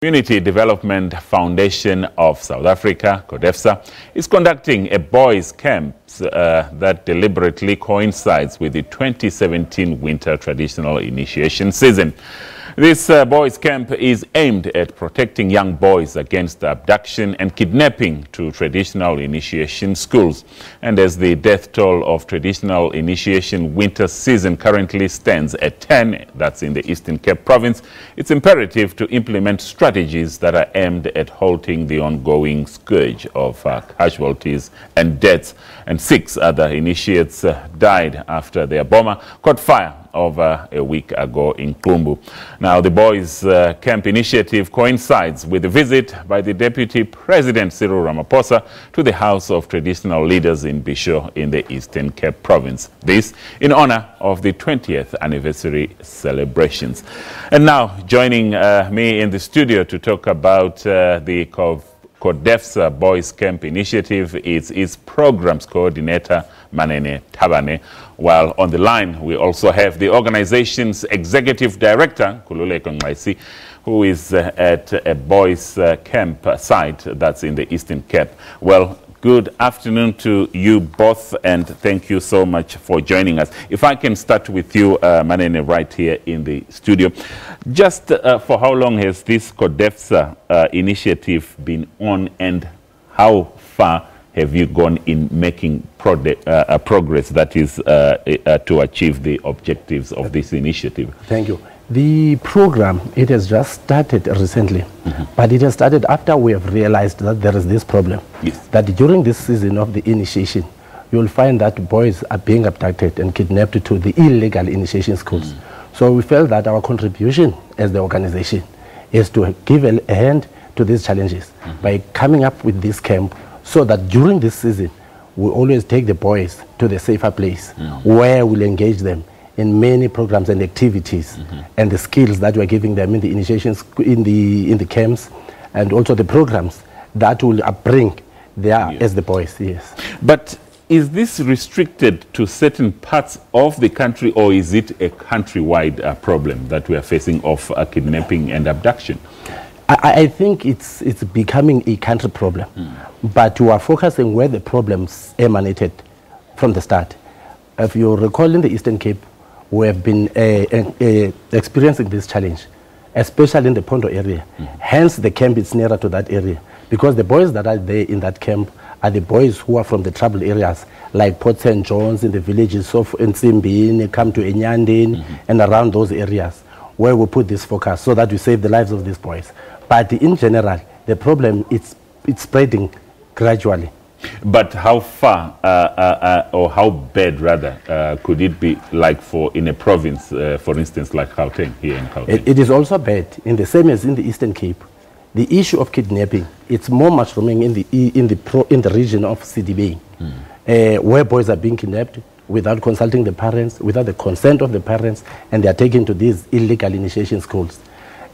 Community Development Foundation of South Africa, CODEFSA, is conducting a boys' camp that deliberately coincides with the 2017 winter traditional initiation season. This boys' camp is aimed at protecting young boys against abduction and kidnapping to traditional initiation schools. And as the death toll of traditional initiation winter season currently stands at 10, that's in the Eastern Cape province, it's imperative to implement strategies that are aimed at halting the ongoing scourge of casualties and deaths. And 6 other initiates died after their boma caught fire over a week ago in Qumbu. Now, the boys' camp initiative coincides with a visit by the Deputy President Cyril Ramaphosa to the House of Traditional Leaders in Bhisho in the Eastern Cape province. This in honor of the 20th anniversary celebrations. And now, joining me in the studio to talk about the CODEFSA Boys Camp Initiative is its Programmes Co-ordinator Manene Tabane. While on the line, we also have the organization's Executive Director Nkululeko Nxesi, who is at a boys camp site that's in the Eastern Cape. Well, good afternoon to you both, and thank you so much for joining us. If I can start with you, Manene, right here in the studio. Just for how long has this CODEFSA initiative been on, and how far have you gone in making progress that is to achieve the objectives of this initiative? Thank you. The program, it has just started recently, but it has started after we have realized that there is this problem. Yes. That during this season of the initiation, you will find that boys are being abducted and kidnapped to the illegal initiation schools. So we felt that our contribution as the organization is to give a hand to these challenges by coming up with this camp, so that during this season, we always take the boys to the safer place where we'll engage them in many programs and activities and the skills that we're giving them in the initiations, in the camps, and also the programs that will bring there as the boys, yes. But is this restricted to certain parts of the country, or is it a countrywide problem that we are facing of kidnapping and abduction? I think it's becoming a country problem, but we are focusing where the problems emanated from the start. If you recall, in the Eastern Cape, we have been experiencing this challenge, especially in the Pondo area. Hence, the camp is nearer to that area, because the boys that are there in that camp are the boys who are from the troubled areas, like Port St. John's, in the villages of Nsimbi, come to Enyandeni, and around those areas, where we put this focus so that we save the lives of these boys. But in general, the problem it's spreading gradually. But how far or how bad rather could it be, like in a province, for instance, like Halting here in Halting? It is also bad in the same as in the Eastern Cape. The issue of kidnapping, it's more mushrooming in the region of CDB, where boys are being kidnapped without consulting the parents, without the consent of the parents, and they are taken to these illegal initiation schools.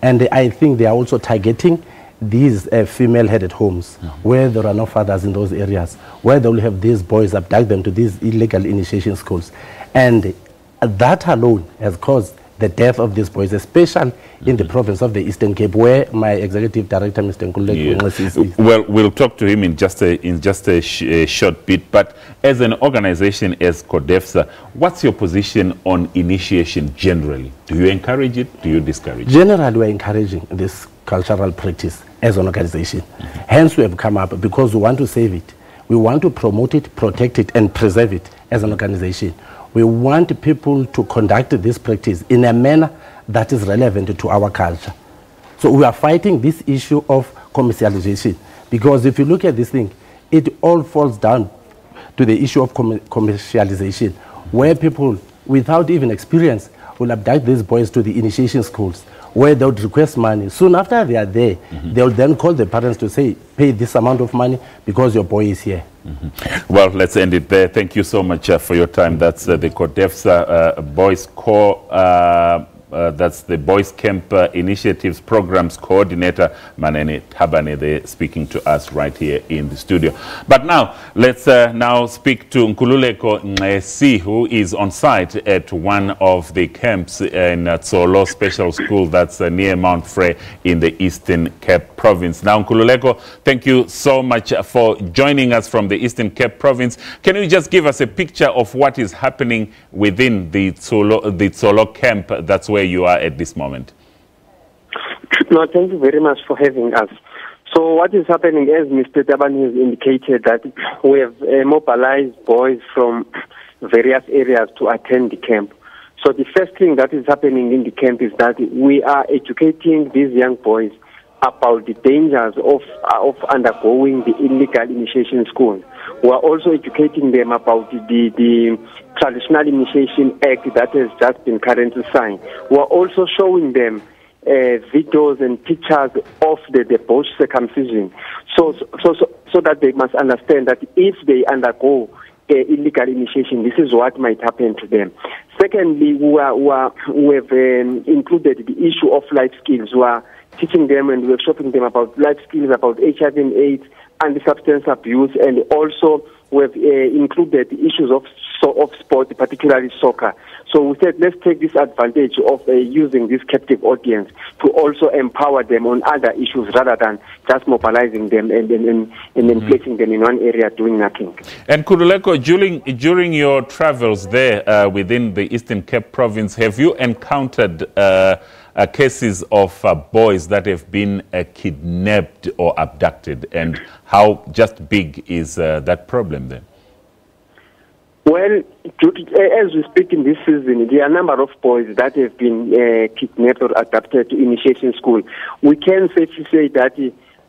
And I think they are also targeting these female-headed homes, where there are no fathers in those areas, where they will have these boys abduct them to these illegal initiation schools. And that alone has caused the death of these boys, especially in the province of the Eastern Cape, where my Executive Director, Mr. Nkululeko Nxesi, is. Well, we'll talk to him in just a short bit, but as an organization, as CODEFSA, what's your position on initiation generally? Do you encourage it? Do you discourage it? Generally, we're encouraging this cultural practice as an organization. Hence, we have come up because we want to save it. We want to promote it, protect it, and preserve it as an organization. We want people to conduct this practice in a manner that is relevant to our culture. So we are fighting this issue of commercialization, because if you look at this thing, it all falls down to the issue of commercialization, where people, without even experience, will abduct these boys to the initiation schools, where they would request money. Soon after they are there, they will then call the parents to say, pay this amount of money because your boy is here. Well, let's end it there. Thank you so much for your time. That's the CODEFSA Boys that's the Boys Camp Initiatives Programmes Co-ordinator Manene Tabane. They're speaking to us right here in the studio. But now, let's now speak to Nkululeko Nxesi, who is on site at one of the camps in Tsolo Special School that's near Mount Frey in the Eastern Cape Province. Now, Nkululeko, thank you so much for joining us from the Eastern Cape Province. Can you just give us a picture of what is happening within the Tsolo camp? That's where you are at this moment. No, thank you very much for having us. So what is happening, as Mr. Tabane has indicated, that we have mobilized boys from various areas to attend the camp. So the first thing that is happening in the camp is that we are educating these young boys about the dangers of undergoing the illegal initiation school. We are also educating them about the Traditional Initiation Act that has just been currently signed. We are also showing them videos and pictures of the bush circumcision, so that they must understand that if they undergo illegal initiation, this is what might happen to them. Secondly, we have included the issue of life skills. We are teaching them and workshopping them about life skills, about HIV and AIDS and substance abuse, and also we have included the issues of sport, particularly soccer. So we said, let's take this advantage of using this captive audience to also empower them on other issues rather than just mobilizing them and then placing them in one area doing nothing. And Nkululeko, during your travels there within the Eastern Cape Province, have you encountered cases of boys that have been kidnapped or abducted, and how just big is that problem then? Well, as we speak in this season, there are a number of boys that have been kidnapped or abducted to initiation school. We can safely say that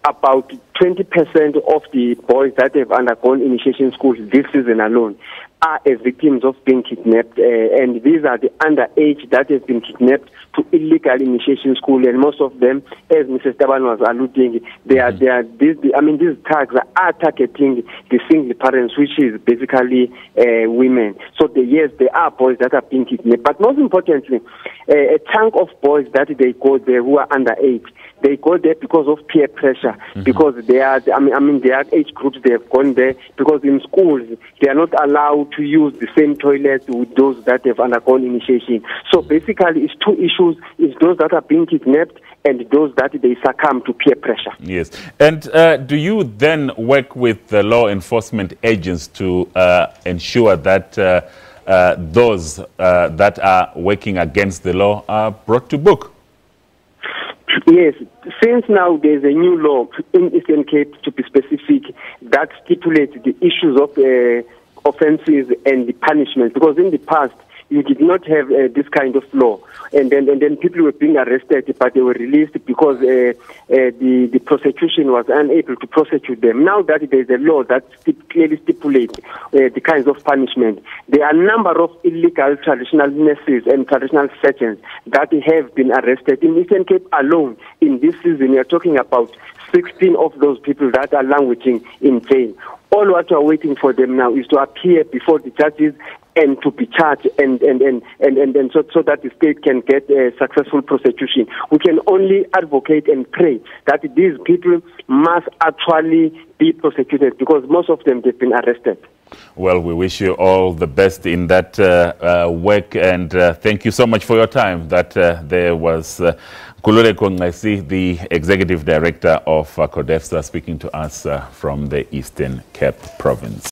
about 20% of the boys that have undergone initiation school this season alone are victims of being kidnapped, and these are the underage that have been kidnapped to illegal initiation school, and most of them, as Mrs. Tabane was alluding, these tags are targeting the single parents, which is basically women. So yes, there are boys that are being kidnapped, but most importantly, a chunk of boys that they go there who are underage, they go there because of peer pressure, because they are, there are age groups they have gone there because in schools they are not allowed to use the same toilets with those that have undergone initiation. So basically, it's two issues: it's those that are being kidnapped and those that they succumb to peer pressure. Yes, and do you then work with the law enforcement agents to ensure that those that are working against the law are brought to book? Yes, since now there's a new law in Eastern Cape, to be specific, that stipulates the issues of offences and the punishment, because in the past you did not have this kind of law, and then people were being arrested, but they were released because the prosecution was unable to prosecute them. Now that there is a law that clearly stipulates the kinds of punishment, there are a number of illegal traditional nurses and traditional surgeons that have been arrested. In Eastern Cape alone, in this season, we are talking about 16 of those people that are languishing in jail. All what we are waiting for them now is to appear before the judges and to be charged, and so that the state can get a successful prosecution. We can only advocate and pray that these people must actually be prosecuted, because most of them have been arrested. Well, we wish you all the best in that work, and thank you so much for your time. That there was Nkululeko Nxesi, the Executive Director of CODEFSA, speaking to us from the Eastern Cape Province.